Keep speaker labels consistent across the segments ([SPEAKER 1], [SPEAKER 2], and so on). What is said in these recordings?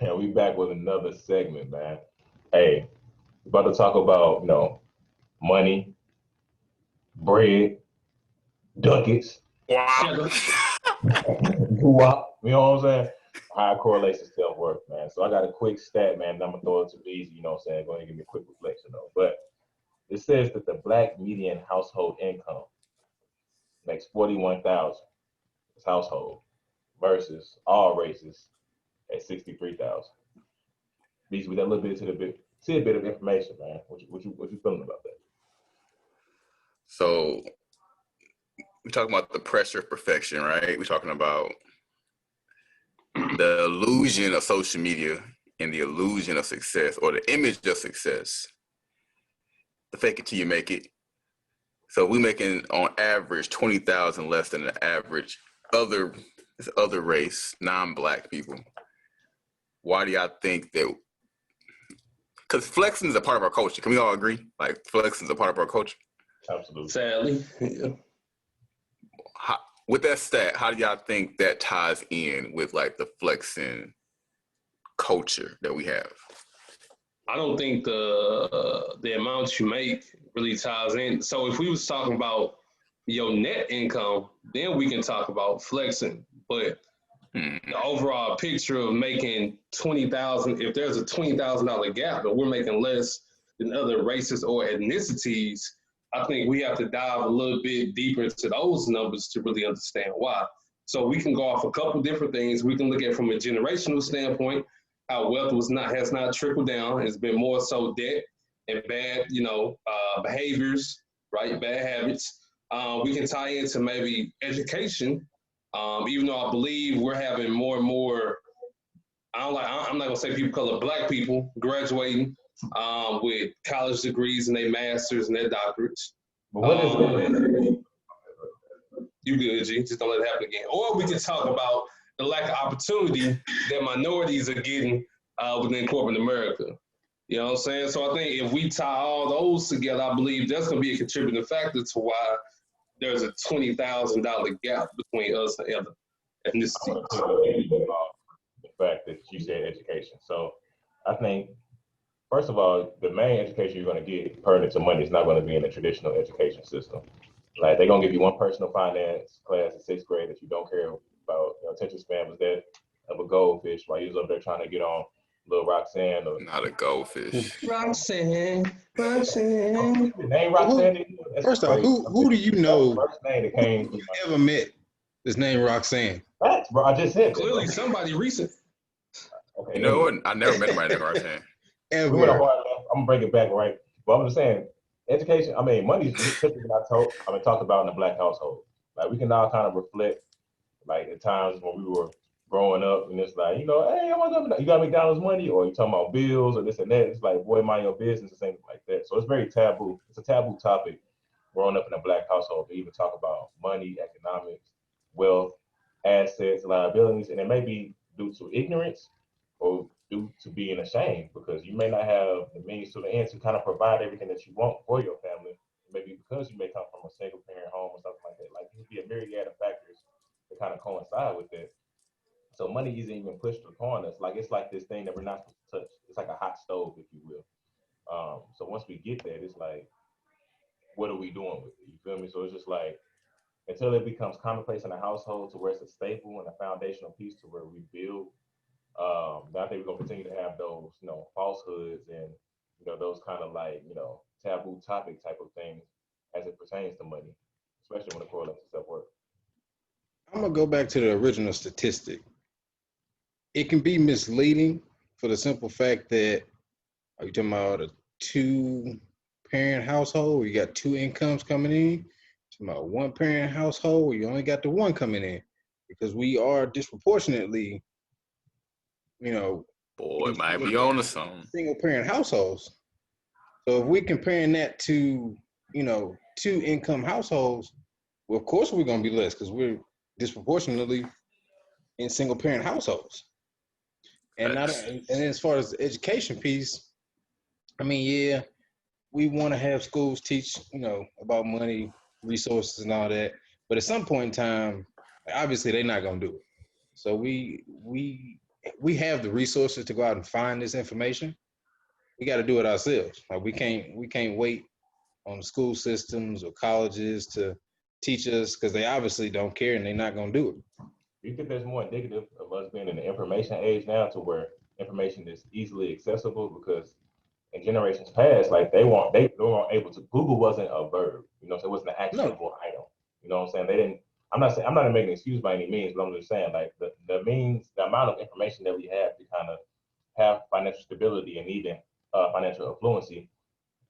[SPEAKER 1] And we back with another segment, man. Hey, we about to talk about, money, bread, ducats,
[SPEAKER 2] Wow.
[SPEAKER 3] Cheddar.
[SPEAKER 1] guap, you know what I'm saying? How it correlates to self-worth, man. So I got a quick stat, man, and I'm gonna throw it to Beezy, you know what I'm saying? Go ahead and give me a quick reflection though. But it says that the black median household income makes 41,000 as household versus all races at 63,000. Beezy, with that little bit to the bit tidbit of information, man. What you feeling about that?
[SPEAKER 2] So we're talking about the pressure of perfection, right? We're talking about the illusion of social media and the illusion of success, or the image of success. The fake it till you make it. So we making on average 20,000 less than the average other race, non-black people. Why do y'all think that? Because flexing is a part of our culture. Can we all agree? Like flexing is a part of our culture.
[SPEAKER 1] Absolutely.
[SPEAKER 3] Sadly. Yeah.
[SPEAKER 2] With that stat, how do y'all think that ties in with like the flexing culture that we have?
[SPEAKER 3] I don't think the amount you make really ties in. So if we was talking about your net income, then we can talk about flexing. But the overall picture of making 20,000, if there's a $20,000 gap and we're making less than other races or ethnicities, I think we have to dive a little bit deeper into those numbers to really understand why. So we can go off a couple different things. We can look at it from a generational standpoint, how wealth has not trickled down. It's been more so debt and bad, behaviors, right? Bad habits. We can tie into maybe education, even though I believe we're having more and more. I'm not gonna say people color black people graduating with college degrees and their masters and their doctorates.
[SPEAKER 1] But what is
[SPEAKER 3] You good, G? Just don't let it happen again. Or we can talk about the lack of opportunity that minorities are getting within corporate America. You know what I'm saying? So I think if we tie all those together, I believe that's going to be a contributing factor to why there's a $20,000 gap between us and other ethnicities.
[SPEAKER 1] the fact that you said education. So I think, first of all, the main education you're going to get pertinent to money is not going to be in the traditional education system. Like they're going to give you one personal finance class in sixth grade that you don't care about. Attention span was that of a goldfish while you was up there trying to get on Little Roxanne or
[SPEAKER 2] Not a goldfish.
[SPEAKER 3] Roxanne.
[SPEAKER 1] the name Roxanne.
[SPEAKER 4] First off, who do you know
[SPEAKER 1] first name that came
[SPEAKER 4] you ever met that's named Roxanne?
[SPEAKER 1] Facts, bro. I just said
[SPEAKER 3] Clearly somebody recent.
[SPEAKER 1] Okay,
[SPEAKER 2] You know what? I never met anybody named Roxanne.
[SPEAKER 4] Ever.
[SPEAKER 1] We went a hard left. I'm gonna bring it back, right? But I'm just saying, education. I mean, money's typically not talked about in a black household. Like we can now kind of reflect, like the times when we were growing up, and it's like, hey, I want to. You got McDonald's money, or you talking about bills, or this and that. It's like, boy, mind your business, and things like that. So it's very taboo. It's a taboo topic growing up in a black household to even talk about money, economics, wealth, assets, liabilities, and it may be due to ignorance or due to being ashamed because you may not have the means to the end to kind of provide everything that you want for your family. Maybe because you may come from a single parent home or something like that. Like it could be a myriad of factors that kind of coincide with it. So money isn't even pushed upon us. Like it's like this thing that we're not supposed to touch. It's like a hot stove, if you will. So once we get that, it's like, what are we doing with it? You feel me? So it's just like until it becomes commonplace in the household to where it's a staple and a foundational piece to where we build. I think we're gonna continue to have those, falsehoods and those kind of like taboo topic type of things as it pertains to money, especially when it correlates to self worth.
[SPEAKER 4] I'm gonna go back to the original statistic. It can be misleading for the simple fact that are you talking about a two-parent household where you got two incomes coming in? Talking about one-parent household where you only got the one coming in, because we are disproportionately,
[SPEAKER 2] Boy, it might be on to something.
[SPEAKER 4] Single-parent households. So if we're comparing that to, two income households, well, of course we're gonna be less because we're disproportionately in single-parent households. And as far as the education piece, I mean, yeah, we want to have schools teach, about money, resources, and all that. But at some point in time, obviously, they're not gonna do it. So we we have the resources to go out and find this information. We got to do it ourselves. Like we can't wait on the school systems or colleges to teach us, because they obviously don't care and they're not going to do it.
[SPEAKER 1] You think that's more indicative of us being in the information age now, to where information is easily accessible? Because in generations past, like they weren't able to. Google wasn't a verb, so it wasn't an actionable item. You know what I'm saying? They didn't. I'm not making an excuse by any means, but I'm just saying, like the amount of information that we have to kind of have financial stability and even financial affluency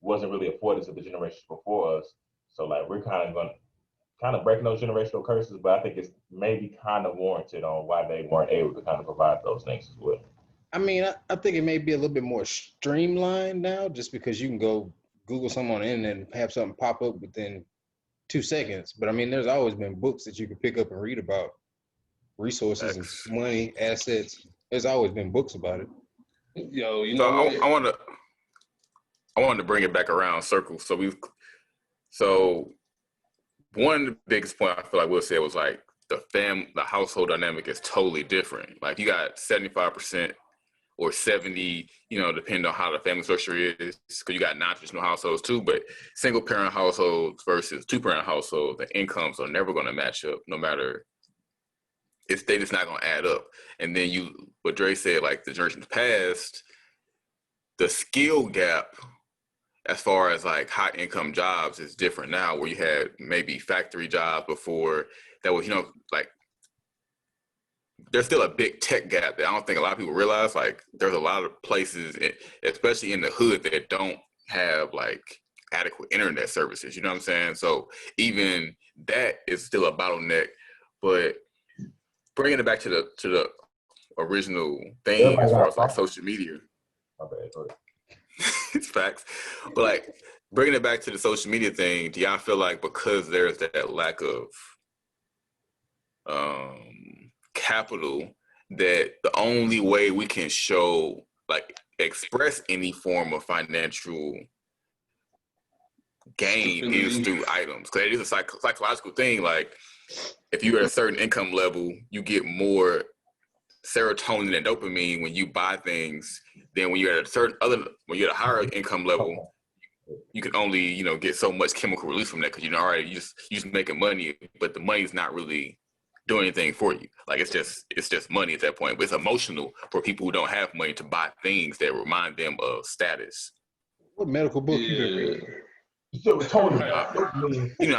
[SPEAKER 1] wasn't really afforded to the generations before us. So like we're kind of breaking those generational curses, but I think it's maybe kind of warranted on why they weren't able to kind of provide those things as well.
[SPEAKER 4] I mean, I think it may be a little bit more streamlined now, just because you can go Google something on the internet and have something pop up within 2 seconds. But I mean, there's always been books that you can pick up and read about resources and money, assets. There's always been books about it.
[SPEAKER 3] Yo,
[SPEAKER 2] I wanted to bring it back around circle. So one of the biggest point I feel like we'll say was like the household dynamic is totally different. Like you got 75% or 70, depending on how the family structure is, because you got non-traditional households too, but single parent households versus 2-parent households, the incomes are never going to match up, no matter, they just not going to add up. And then what Dre said, like the generations past, the skill gap as far as like high income jobs is different now, where you had maybe factory jobs before that was, like there's still a big tech gap that I don't think a lot of people realize. Like there's a lot of places, especially in the hood, that don't have like adequate internet services. You know what I'm saying? So even that is still a bottleneck. But bringing it back to the original thing as far as like social media.
[SPEAKER 1] Okay, go ahead.
[SPEAKER 2] It's facts. But like bringing it back to the social media thing, do y'all feel like because there's that lack of capital, that the only way we can show, like express any form of financial gain is through items? Because it is a psychological thing. Like if you're at a certain income level, you get more serotonin and dopamine when you buy things than when you're at when you're at a higher income level. You can only, get so much chemical release from that, because already you just making money, but the money's not really doing anything for you. Like it's just money at that point. But it's emotional for people who don't have money to buy things that remind them of status.
[SPEAKER 4] What medical book you been reading?
[SPEAKER 1] So totally.
[SPEAKER 2] I be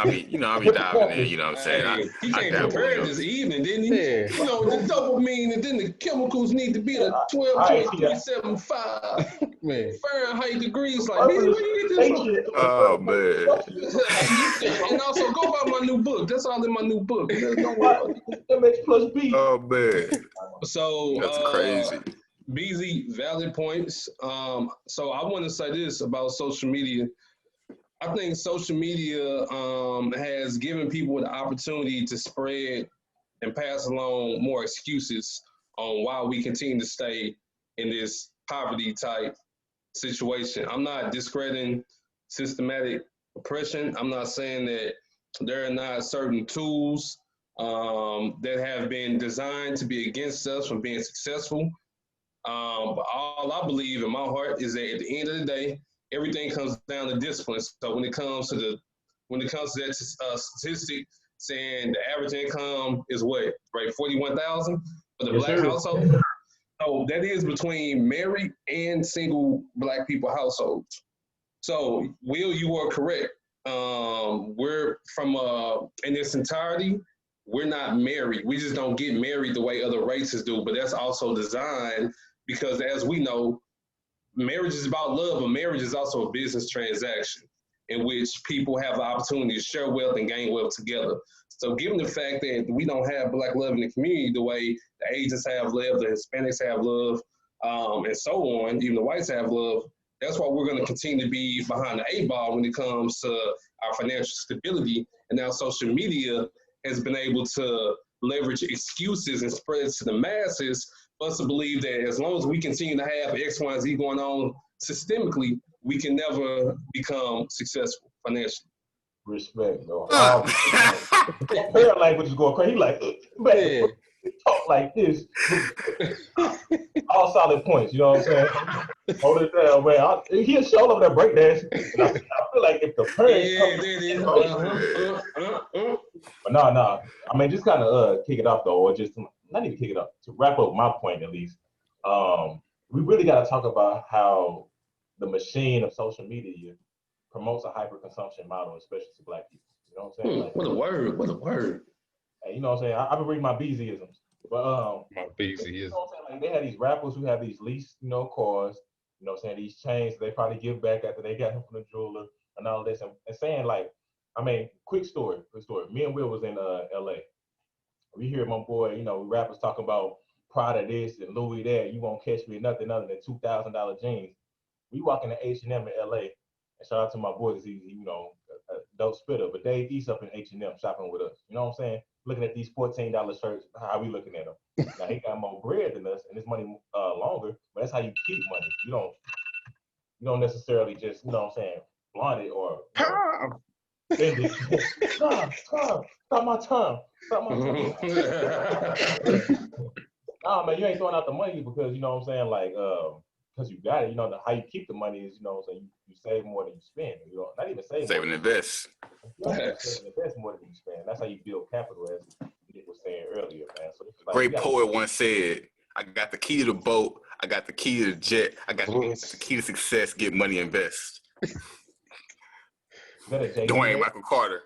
[SPEAKER 2] diving in, you know what I'm saying?
[SPEAKER 3] He can't compare this evening, didn't he?
[SPEAKER 4] Yeah.
[SPEAKER 3] The dopamine and then the chemicals need to be at 12.375 Fahrenheit degrees. Like, man, where you get this from?
[SPEAKER 2] Oh, man.
[SPEAKER 3] And also, go buy my new book. That's all in my new book.
[SPEAKER 1] MX plus B.
[SPEAKER 2] Oh, man.
[SPEAKER 3] So,
[SPEAKER 2] that's crazy.
[SPEAKER 3] BZ, valid points. So I want to say this about social media. I think social media has given people the opportunity to spread and pass along more excuses on why we continue to stay in this poverty type situation. I'm not discrediting systematic oppression. I'm not saying that there are not certain tools that have been designed to be against us from being successful. But all I believe in my heart is that at the end of the day, everything comes down to discipline. So when it comes to that statistic saying the average income is what, right, 41,000 for the Black household. So that is between married and single Black people households. So Will, you are correct. We're from in its entirety, we're not married. We just don't get married the way other races do. But that's also designed because, as we know, marriage is about love, but marriage is also a business transaction in which people have the opportunity to share wealth and gain wealth together. So given the fact that we don't have Black love in the community the way the Asians have love, the Hispanics have love, and so on, even the whites have love, that's why we're going to continue to be behind the 8-ball when it comes to our financial stability. And now social media has been able to leverage excuses and spread it to the masses for us to believe that as long as we continue to have X, Y, and Z going on systemically, we can never become successful financially.
[SPEAKER 1] Respect, though. Parent language is going crazy. He like, man, talk like this. solid points. You know what I'm saying? Hold it down, man. He'll show up that breakdance. And I feel like if the parents
[SPEAKER 3] Yeah,
[SPEAKER 1] come,
[SPEAKER 3] there it is.
[SPEAKER 1] but no. I mean, just kind of kick it off though, or just not even kick it up to wrap up my point at least. We really got to talk about how the machine of social media promotes a hyper consumption model, especially to Black people. You know what I'm saying? Like,
[SPEAKER 3] What a word! What a word!
[SPEAKER 1] hey, you know what I'm saying? I've been reading my BZisms, but
[SPEAKER 4] My BZ is.
[SPEAKER 1] you know what I'm saying? Like, they had these rappers who have these leased, cars. You know what I'm saying? These chains they probably give back after they got him from the jeweler and all this, and saying like, I mean, quick story. Me and Will was in LA. We hear my boy, rappers talking about Prada this and Louis that. You won't catch me in nothing other than $2,000 jeans. We walk into H&M in LA, and shout out to my boy because he's a dope spitter. But Dave East up in H&M shopping with us. You know what I'm saying? Looking at these $14 shirts, how we looking at them? Now he got more bread than us, and his money longer. But that's how you keep money. You don't necessarily just what I'm saying, flaunt it or spend it. Stop my time. Nah, man, you ain't throwing out the money because you know what I'm saying, like because you got it. How you keep the money is what I'm saying, you save more than you spend. Not even save
[SPEAKER 2] and invest.
[SPEAKER 1] Save and invest more than you spend. That's how you build capital, as Nick was saying earlier, man. So it's like,
[SPEAKER 2] Great poet once said, "I got the key to the boat. I got the key to the jet. I got the key to success. Get money, invest." Dwayne Michael Carter.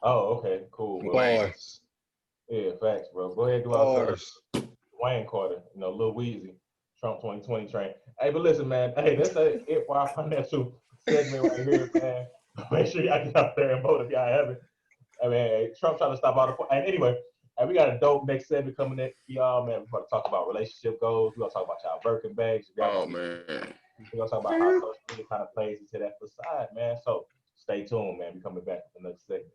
[SPEAKER 1] Oh, okay, cool.
[SPEAKER 4] Bars.
[SPEAKER 1] Yeah, facts, bro. Go ahead, do our Dwayne Carter, Lil Weezy, Trump 2020 train. Hey, but listen, man. Hey, that's it for our financial segment right here, man. Make sure y'all get out there and vote if y'all haven't. I mean, hey, Trump trying to stop all the. And anyway, we got a dope next segment coming in for y'all, man. We're going to talk about relationship goals. We're going to talk about y'all Birkin bags.
[SPEAKER 2] Oh man.
[SPEAKER 1] We're going to talk about how social media kind of plays into that facade, man. So stay tuned, man. We're coming back with another segment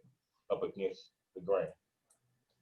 [SPEAKER 1] up against